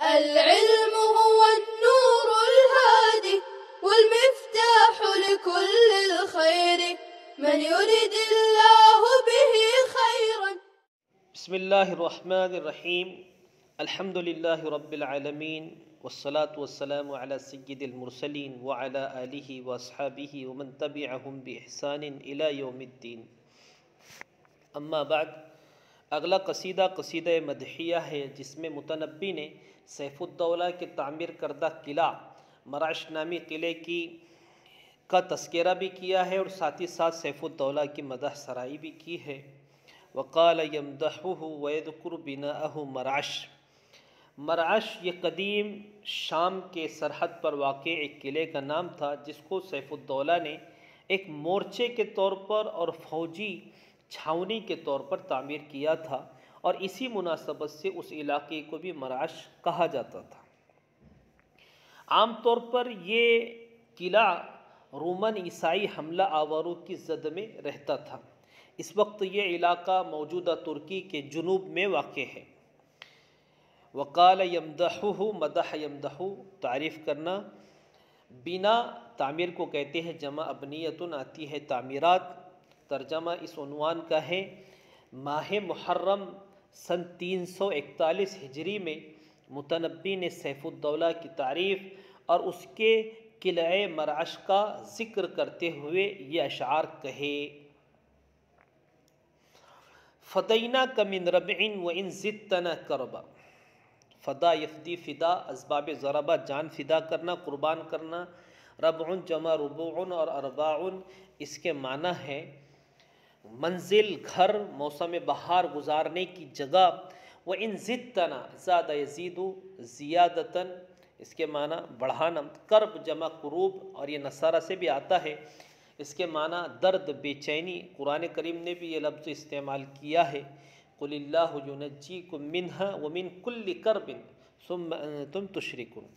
العلم هو النور الهادي والمفتاح لكل الخير من يرد الله به خيرا. بسم اللہ الرحمن الرحیم. الحمد للہ رب العالمین والصلاة والسلام علی سید المرسلین وعلی آلہ واصحابہ ومن تبعہم بإحسان الی یوم الدین. اما بعد، اگلا قصیدہ مدحیہ ہے جس میں متنبی نے سیف الدولہ کے تعمیر کردہ قلعہ مراش نامی قلعے کا تذکرہ بھی کیا ہے اور ساتھ ہی ساتھ سیف الدولہ کی مدح سرائی بھی کی ہے. وقال یمدحہ ویذکر بناءہ مرعش. مرعش یہ قدیم شام کے سرحد پر واقع ایک قلعے کا نام تھا جس کو سیف الدولہ نے ایک مورچے کے طور پر اور فوجی چھاونی کے طور پر تعمیر کیا تھا، اور اسی مناسبت سے اس علاقے کو بھی مرعش کہا جاتا تھا. عام طور پر یہ قلعہ رومن عیسائی حملہ آوروں کی زد میں رہتا تھا. اس وقت یہ علاقہ موجودہ ترکی کے جنوب میں واقع ہے. وقال یمدحہ، مدح یمدح تعریف کرنا. بنا تعمیر کو کہتے ہیں، جمع ابنیتن آتی ہے تعمیرات. ترجمہ اس عنوان کا ہے: ماہ محرم سن 341 ہجری میں متنبی نے سیف الدولہ کی تعریف اور اس کے قلعہ مرعش کا ذکر کرتے ہوئے یہ اشعار کہے: فدیناک من ربع وان زدتنا کربا. فدا یفدی، فدا اسباب ضربہ جان فدا کرنا، قربان کرنا. ربع جمع ربوع اور ارباع اس کے معنی ہے منزل، گھر، موسم بہار گزارنے کی جگہ. وَإِن زِدْتَنَا، زاد یزید زیادتاً اس کے معنی بڑھانا. کرب جمع کروب اور یہ نصارہ سے بھی آتا ہے. اس کے معنی درد، بے چینی. قرآن کریم نے بھی یہ لفظ استعمال کیا ہے: قُلِ اللَّهُ يُنَجِّيكُم مِّنْهَا وَمِن كُلِّ كَرْبٍ ثُمَّ أَنتُمْ تُشْرِكُونَ.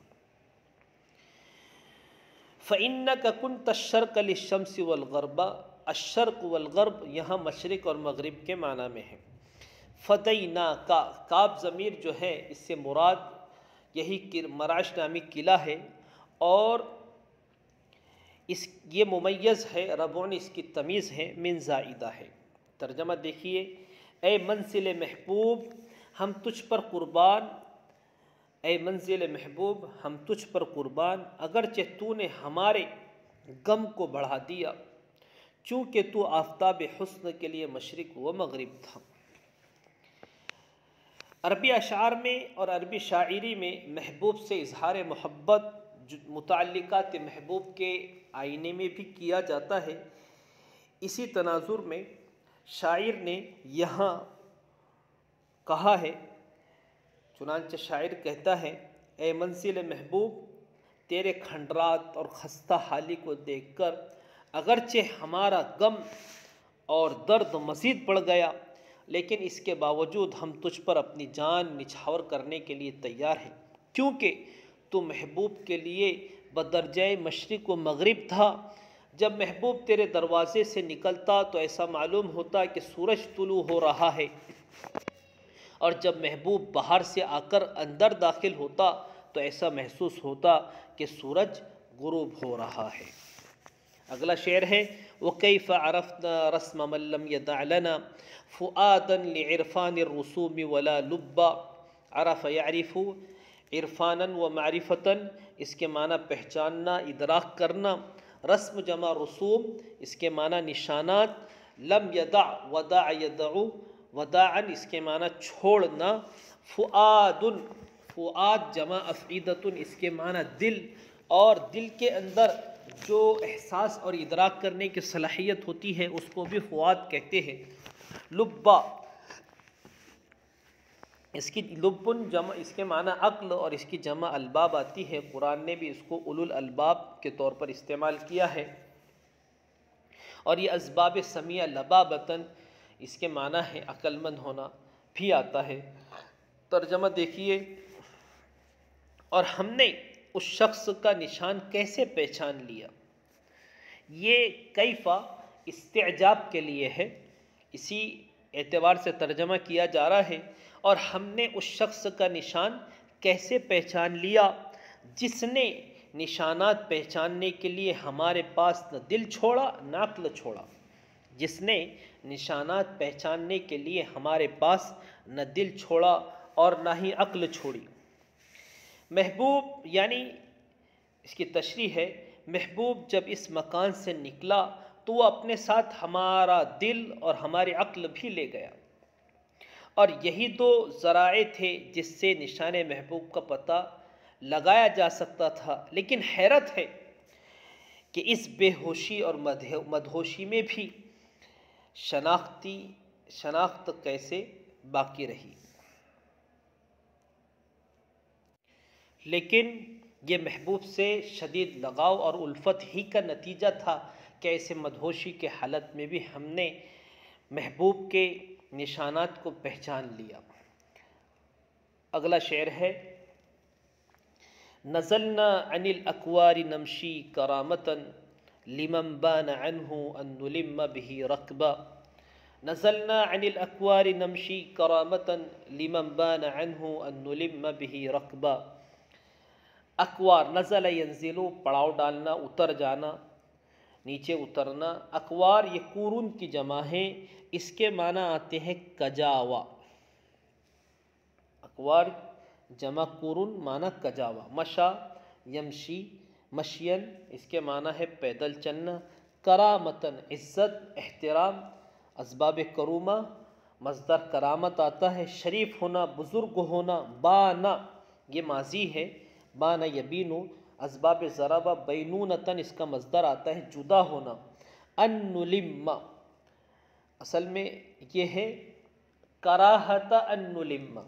فَإِنَّكَ كُنْتَ الشَّرْقَ لِلشَّمْسِ وَالْغَرْبَ. الشرق والغرب یہاں مشرق اور مغرب کے معنی میں ہے. فدیناک، کاف ضمیر جو ہے اس سے مراد یہی مرعش نامی قلعہ ہے، اور یہ ممیز ہے. ربعن اس کی تمیز ہے، من زائدہ ہے. ترجمہ دیکھیے: اے منزل محبوب ہم تجھ پر قربان، اے منزل محبوب ہم تجھ پر قربان، اگرچہ تو نے ہمارے غم کو بڑھا دیا، چونکہ تو آفتاب حسن کے لیے مشرق و مغرب تھا. عربی اشعار میں اور عربی شاعری میں محبوب سے اظہار محبت متعلقات محبوب کے آئینے میں بھی کیا جاتا ہے. اسی تناظر میں شاعر نے یہاں کہا ہے، چنانچہ شاعر کہتا ہے: اے منزل محبوب، تیرے کھنڈرات اور خستہ حالی کو دیکھ کر اگرچہ ہمارا غم اور درد مزید بڑھ گیا، لیکن اس کے باوجود ہم تجھ پر اپنی جان نچھاور کرنے کے لیے تیار ہیں، کیونکہ تو محبوب کے لیے بدرجہ مشرق و مغرب تھا. جب محبوب تیرے دروازے سے نکلتا تو ایسا معلوم ہوتا کہ سورج طلوع ہو رہا ہے، اور جب محبوب باہر سے آ کر اندر داخل ہوتا تو ایسا محسوس ہوتا کہ سورج غروب ہو رہا ہے. اگلا شعر ہے: وَكَيْفَ عَرَفْنَا رَسْمَ مَن لَّمْ يَدَعْ لَنَا فُؤَادًا لِعِرْفَانِ الرُّسُومِ وَلَا لُبًّا. عرف یعرف عرفاناً و معرفتاً اس کے معنی پہچاننا، ادراک کرنا. رسم جمع رسوم اس کے معنی نشانات. لم یدع، ودع یدع وداعاً اس کے معنی چھوڑنا. فؤاد، فؤاد جمع افعیدۃ اس کے معنی دل، اور دل کے اندر جو احساس اور ادراک کرنے کی صلاحیت ہوتی ہے اس کو بھی فؤاد کہتے ہیں. لبا، اس کی لبن جمع اس کے معنی عقل اور اس کی جمع الباب آتی ہے. قرآن نے بھی اس کو اولو الالباب کے طور پر استعمال کیا ہے. اور یہ اسباب سمیع لبابتاً اس کے معنی ہے عقل مند ہونا بھی آتا ہے. ترجمہ دیکھیے: اور ہم نے اس شخص کا نشان کیسے پہچان لیا. یہ کیفا استعجاب کے لیے ہے، اسی اعتبار سے ترجمہ کیا جا رہا ہے. اور ہم نے اس شخص کا نشان کیسے پہچان لیا؟ جس نے نشانات پہچاننے کے لیے ہمارے پاس نہ دل چھوڑا نہ عقل چھوڑا، جس نے نشانات پہچاننے کے لیے ہمارے پاس نہ دل چھوڑا اور نہ ہی عقل چھوڑی۔ محبوب یعنی اس کی تشریح ہے، محبوب جب اس مکان سے نکلا تو وہ اپنے ساتھ ہمارا دل اور ہماری عقل بھی لے گیا، اور یہی دو ذرائع تھے جس سے نشان محبوب کا پتہ لگایا جا سکتا تھا۔ لیکن حیرت ہے کہ اس بے ہوشی اور مدہوشی میں بھی شناخت کیسے باقی رہی۔ لیکن یہ محبوب سے شدید لگاؤ اور الفت ہی کا نتیجہ تھا کہ ایسے مدہوشی کے حالت میں بھی ہم نے محبوب کے نشانات کو پہچان لیا۔ اگلا شعر ہے، نزلنا عن الاکوار نمشی کرامتا لمن بان عنہ ان نلم به رکبا۔ نزلنا عن الاکوار نمشی کرامتا لمن بان عنہ ان نلم به رکبا۔ اکوار، نزل ینزلو، پڑاؤ ڈالنا، اتر جانا، نیچے اترنا۔ اکوار یہ قرون کی جمع ہے، اس کے معنی آتے ہیں کجاوا۔ اکوار جمع قرون، معنی کجاوا۔ مشا یمشی مشین، اس کے معنی ہے پیدل چلنا۔ کرامتن عزت احترام، اسباب کرومہ مصدر کرامت آتا ہے، شریف ہونا بزرگ ہونا۔ بانا یہ ماضی ہے، بانا یبینو، اسباب ضربہ بینونتن اس کا مصدر آتا ہے جدا ہونا۔ ان نلم اصل میں یہ ہے کراہت ان نلم،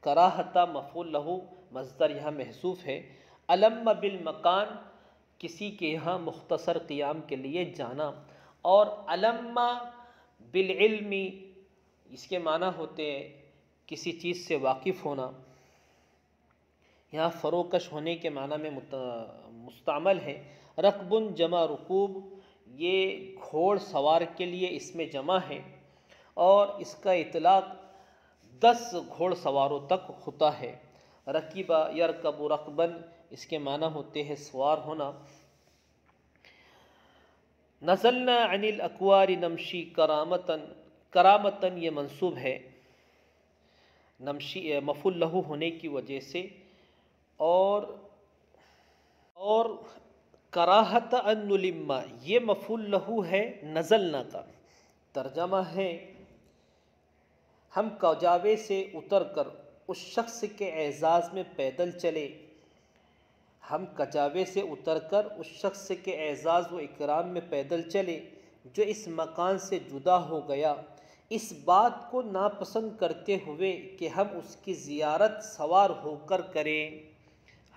کراہت مفعول لہو مصدر یہاں محذوف ہے۔ علم بالمکان کسی کے یہاں مختصر قیام کے لیے جانا، اور علم بالعلم اس کے معنی ہوتے ہیں کسی چیز سے واقف ہونا۔ یہاں فروکش ہونے کے معنی میں مستعمل ہے۔ رکبن جمع رکوب، یہ گھوڑ سوار کے لیے اس میں جمع ہے، اور اس کا اطلاق 10 گھوڑ سواروں تک ہوتا ہے۔ رکیبہ یرکب رکبن اس کے معنی ہوتے ہیں سوار ہونا۔ نزلنا عن الاکوار نمشی کرامتن، کرامتن یہ منصوب ہے نمشی مفعول لہو ہونے کی وجہ سے، اور کراہت ان نلم یہ مفعول لہو ہے نزلنا کا۔ ترجمہ ہے، ہم کجاوے سے اتر کر اس شخص کے اعزاز میں پیدل چلے، ہم کجاوے سے اتر کر اس شخص کے اعزاز و اکرام میں پیدل چلے جو اس مکان سے جدا ہو گیا، اس بات کو ناپسند کرتے ہوئے کہ ہم اس کی زیارت سوار ہو کر کریں،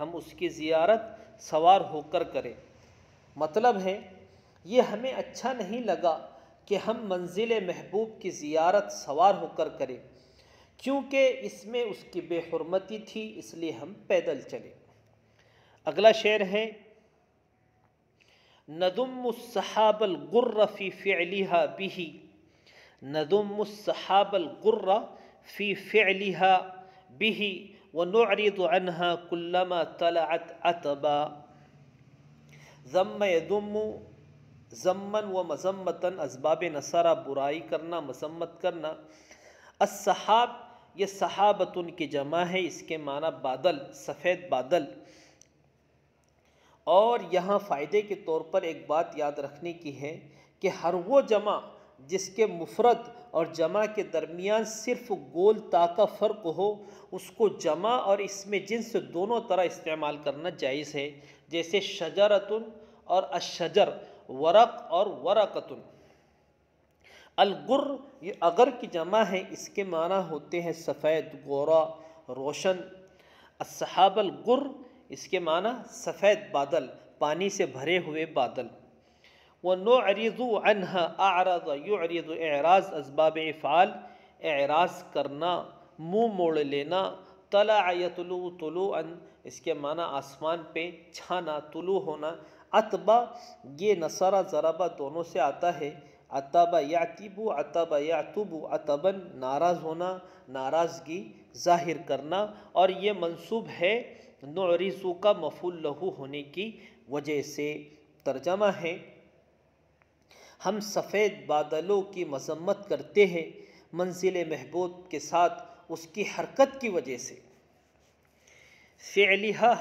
ہم اس کی زیارت سوار ہو کر کریں۔ مطلب ہے یہ ہمیں اچھا نہیں لگا کہ ہم منزل محبوب کی زیارت سوار ہو کر کریں، کیونکہ اس میں اس کی بے حرمتی تھی، اس لیے ہم پیدل چلے۔ اگلا شعر ہے، ندم السحاب الغر فی فعلها به، ندم السحاب الغر فی فعلها به ونعرض عنها كلما طلعت عتبا۔ ضم یضم ضمن و مذمتن اسباب نصرہ برائی کرنا مذمت کرنا۔ السحاب یہ سحابتن کی جمع ہے، اس کے معنی بادل، سفید بادل۔ اور یہاں فائدے کے طور پر ایک بات یاد رکھنے کی ہے کہ ہر وہ جمع جس کے مفرد اور جمع کے درمیان صرف گول تا کا فرق ہو، اس کو جمع اور اس میں جنس دونوں طرح استعمال کرنا جائز ہے، جیسے شجرتن اور الشجر، ورق اور ورقتن۔ الغر یہ اگر کی جمع ہے، اس کے معنی ہوتے ہیں سفید، گورا، روشن۔ السحاب الغر اس کے معنی سفید بادل، پانی سے بھرے ہوئے بادل۔ وَنُعْرِضُ عَنْهَا أَعْرَضَ يُعْرِضُ اعراض اسباب افعال، اعراض کرنا، منہ موڑ لینا۔ طلع يطلع طلوعا اس کے معنی آسمان پہ چھانا، طلوع ہونا۔ عتبہ یہ نصرہ ضربہ دونوں سے آتا ہے، عتبہ یعتب عتبہ یعتب، عتباً ناراض ہونا، ناراضگی ظاہر کرنا، اور یہ منصوب ہے نعرض کا مفعول لہو ہونے کی وجہ سے۔ ترجمہ ہے ہم سفید بادلوں کی مذمت کرتے ہیں منزل محبوب کے ساتھ اس کی حرکت کی وجہ سے۔ فعلیہ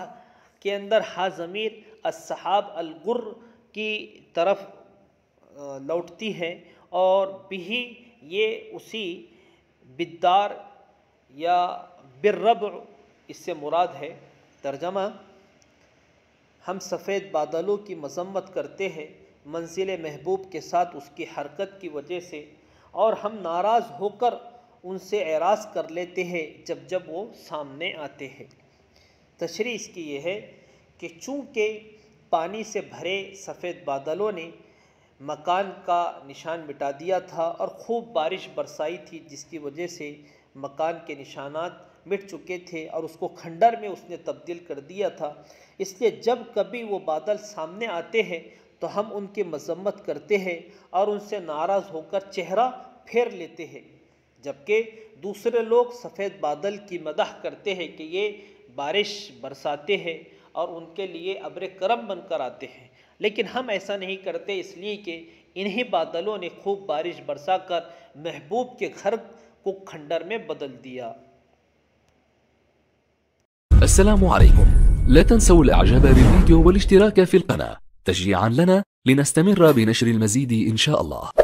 کے اندر ہا ضمیر السحاب الغر کی طرف لوٹتی ہے، اور بھی یہ اسی بالدار یا بالربع اس سے مراد ہے۔ ترجمہ ہم سفید بادلوں کی مذمت کرتے ہیں منزل محبوب کے ساتھ اس کی حرکت کی وجہ سے، اور ہم ناراض ہو کر ان سے اعراض کر لیتے ہیں جب جب وہ سامنے آتے ہیں۔ تشریح اس کی یہ ہے کہ چونکہ پانی سے بھرے سفید بادلوں نے مکان کا نشان مٹا دیا تھا اور خوب بارش برسائی تھی، جس کی وجہ سے مکان کے نشانات مٹ چکے تھے اور اس کو کھنڈر میں اس نے تبدیل کر دیا تھا، اس لیے جب کبھی وہ بادل سامنے آتے ہیں تو ہم ان کی مذمت کرتے ہیں اور ان سے ناراض ہو کر چہرہ پھیر لیتے ہیں، جبکہ دوسرے لوگ سفید بادل کی مدح کرتے ہیں کہ یہ بارش برساتے ہیں اور ان کے لیے ابر کرم بن کر آتے ہیں، لیکن ہم ایسا نہیں کرتے، اس لیے کہ انہی بادلوں نے خوب بارش برسا کر محبوب کے گھر کو کھنڈر میں بدل دیا۔ السلام عليكم. لا تنسوا الاعجاب بالفيديو والاشتراك في القناة تشجيعا لنا لنستمر بنشر المزيد إن شاء الله.